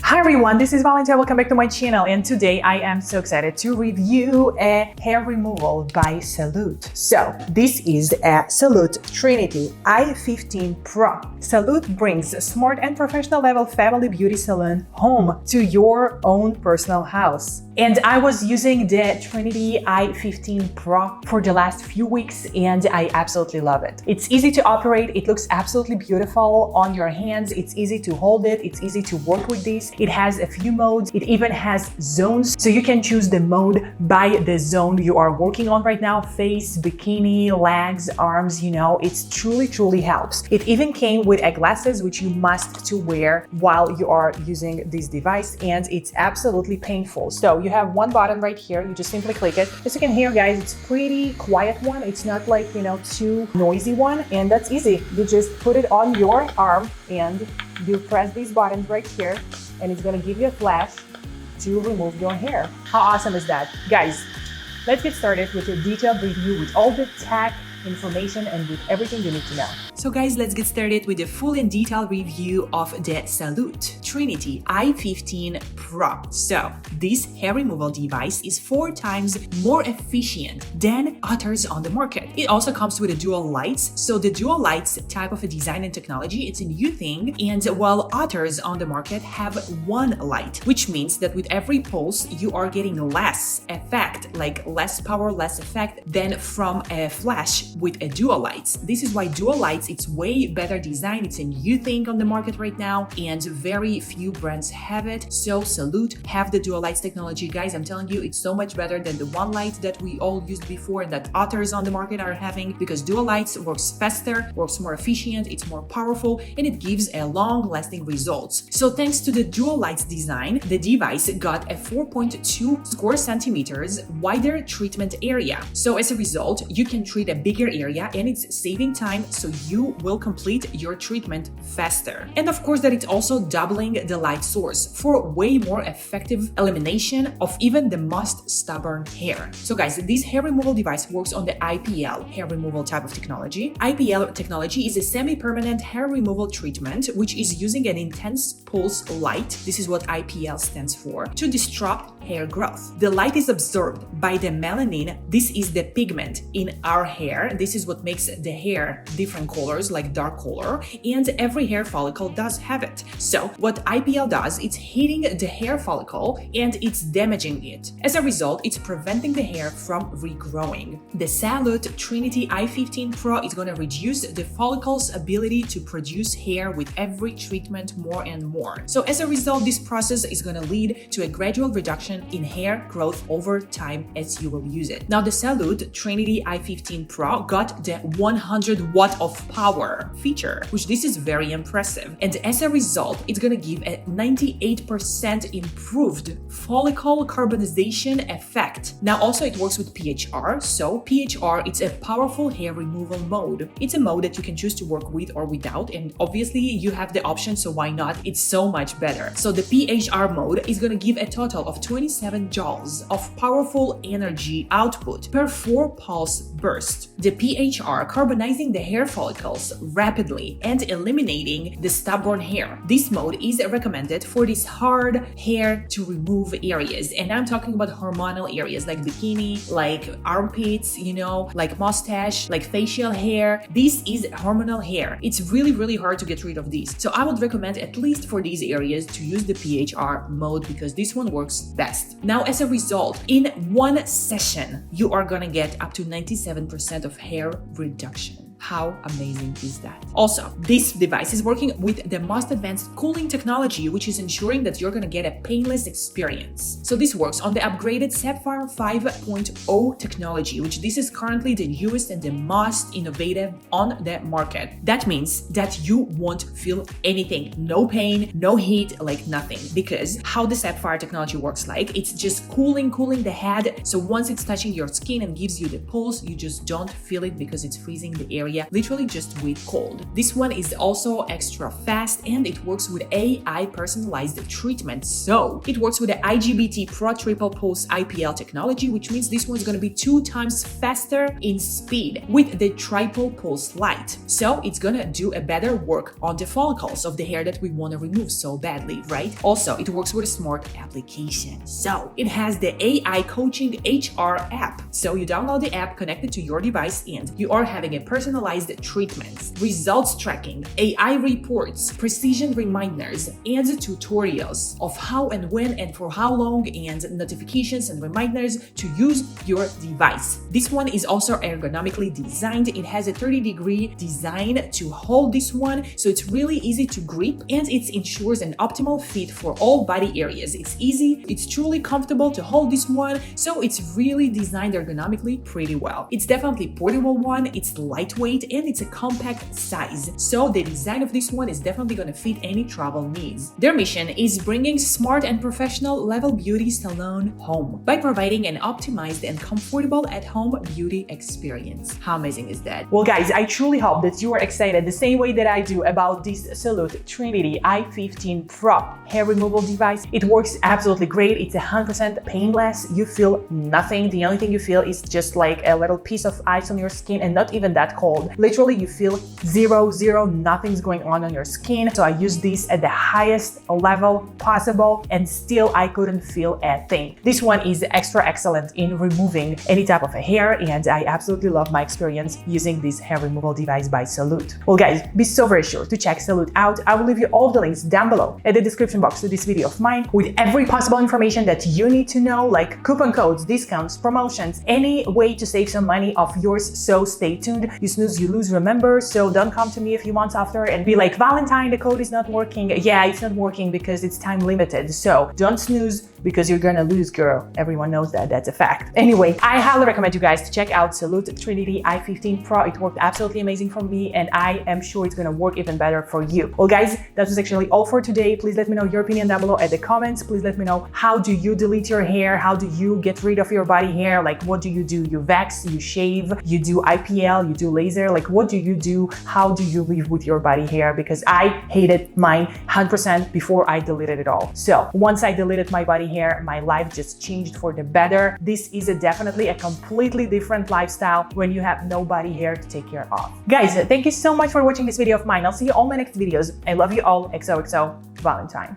Hi everyone, this is Valentina. Welcome back to my channel, and today I am so excited to review a hair removal by Salloot. So this is a Salloot Trinity i15 Pro. Salloot brings a smart and professional level family beauty salon home to your own personal house. And I was using the Trinity i15 Pro for the last few weeks and I absolutely love it. It's easy to operate, it looks absolutely beautiful on your hands, it's easy to hold it, it's easy to work with this. It has a few modes, it even has zones, so you can choose the mode by the zone you are working on right now: face, bikini, legs, arms, it's truly helps. It even came with glasses which you must to wear while you are using this device, and it's absolutely painful. So you have one button right here, you just simply click it. As you can hear, guys, it's pretty quiet one, it's not like too noisy one, and that's easy. You just put it on your arm and you press these buttons right here, and it's gonna give you a flash to remove your hair. How awesome is that? Guys, let's get started with a detailed review with all the tech information and with everything you need to know. So guys, let's get started with a full and detailed review of the Salloot Trinity i15 Pro. So this hair removal device is 4 times more efficient than others on the market. It also comes with a dual lights. So the dual lights type of a design and technology, it's a new thing. And while others on the market have one light, which means that with every pulse, you are getting less effect, like less power, less effect than from a flash with a dual lights. This is why dual lights, it's way better design. It's a new thing on the market right now, and very few brands have it. So Salloot have the dual lights technology. Guys, I'm telling you, it's so much better than the one light that we all used before and that others on the market are having, because dual lights works faster, works more efficient, it's more powerful, and it gives a long-lasting results. So thanks to the dual lights design, the device got a 4.2 square centimeters wider treatment area. So as a result, you can treat a bigger area, and it's saving time, so you will complete your treatment faster. And of course that it's also doubling the light source for way more effective elimination of even the most stubborn hair. So guys, this hair removal device works on the IPL hair removal type of technology. IPL technology is a semi-permanent hair removal treatment which is using an intense pulse light, this is what IPL stands for, to disrupt hair growth. The light is absorbed by the melanin. This is the pigment in our hair. This is what makes the hair different colors, like dark color, and every hair follicle does have it. So what IPL does, it's hitting the hair follicle and it's damaging it. As a result, it's preventing the hair from regrowing. The Salloot Trinity i15 Pro is going to reduce the follicle's ability to produce hair with every treatment more and more. So as a result, this process is going to lead to a gradual reduction in hair growth over time as you will use it. Now the Salloot Trinity i15 Pro got the 100 watt of power feature, which this is very impressive. And as a result, it's gonna give a 98% improved follicle carbonization effect. Now also it works with PHR. So PHR, it's a powerful hair removal mode. It's a mode that you can choose to work with or without, and obviously you have the option, so why not? It's so much better. So the PHR mode is gonna give a total of 27 joules of powerful energy output per 4 pulse burst. The PHR carbonizing the hair follicles rapidly and eliminating the stubborn hair. This mode is recommended for these hard hair to remove areas, and I'm talking about hormonal areas like bikini, like armpits, like mustache, like facial hair. This is hormonal hair. It's really hard to get rid of these. So I would recommend, at least for these areas, to use the PHR mode because this one works best. Now as a result, in one session, you are gonna get up to 97% of hair reduction. How amazing is that? Also, this device is working with the most advanced cooling technology, which is ensuring that you're gonna get a painless experience. So this works on the upgraded Sapphire 5.0 technology, which this is currently the newest and the most innovative on the market. That means that you won't feel anything, no pain, no heat, like nothing. Because how the Sapphire technology works, like it's just cooling the head. So once it's touching your skin and gives you the pulse, you just don't feel it because it's freezing the area area, literally just with cold. This one is also extra fast and it works with AI personalized treatment. So it works with the IGBT Quadruple-Pulse IPL technology, which means this one's gonna be 2 times faster in speed with the Triple-Pulse light. So it's gonna do a better work on the follicles of the hair that we want to remove so badly, right? Also, it works with a smart application. So it has the AI coaching HR app. So you download the app connected to your device and you are having a personalized treatment, results tracking, AI reports, precision reminders, and tutorials of how and when and for how long, and notifications and reminders to use your device. This one is also ergonomically designed. It has a 30-degree design to hold this one, so it's really easy to grip and it ensures an optimal fit for all body areas. It's easy, it's truly comfortable to hold this one, so it's really designed ergonomically pretty well. It's definitely a portable one, it's lightweight, and it's a compact size, so the design of this one is definitely going to fit any travel needs. Their mission is bringing smart and professional level beauty salon home by providing an optimized and comfortable at-home beauty experience. How amazing is that? Well guys, I truly hope that you are excited the same way that I do about this Salloot Trinity i15 Pro hair removal device. It works absolutely great. It's 100% painless. You feel nothing. The only thing you feel is just like a little piece of ice on your skin, and not even that cold. Literally, you feel zero, nothing's going on your skin. So I use this at the highest level possible and still I couldn't feel a thing. This one is extra excellent in removing any type of hair, and I absolutely love my experience using this hair removal device by Salloot. Well guys, be so very sure to check Salloot out. I will leave you all the links down below at the description box to this video of mine with every possible information that you need to know, like coupon codes, discounts, promotions, any way to save some money of yours. So stay tuned. You snooze, you lose, remember. So don't come to me a few months after and be like, Valentine, the code is not working. Yeah, it's not working because it's time limited. So don't snooze because you're gonna lose, girl. Everyone knows that, that's a fact. Anyway, I highly recommend you guys to check out Salloot Trinity i15 Pro. It worked absolutely amazing for me and I am sure it's gonna work even better for you. Well guys, that was actually all for today. Please let me know your opinion down below at the comments. Please let me know, how do you delete your hair? How do you get rid of your body hair? Like, what do? You wax, you shave, you do IPL, you do laser? Like, what do you do? How do you live with your body hair? Because I hated mine 100% before I deleted it all. So once I deleted my body hair, my life just changed for the better. This is definitely a completely different lifestyle when you have no body hair to take care of. Guys, thank you so much for watching this video of mine. I'll see you all in my next videos. I love you all. XOXO Valentine.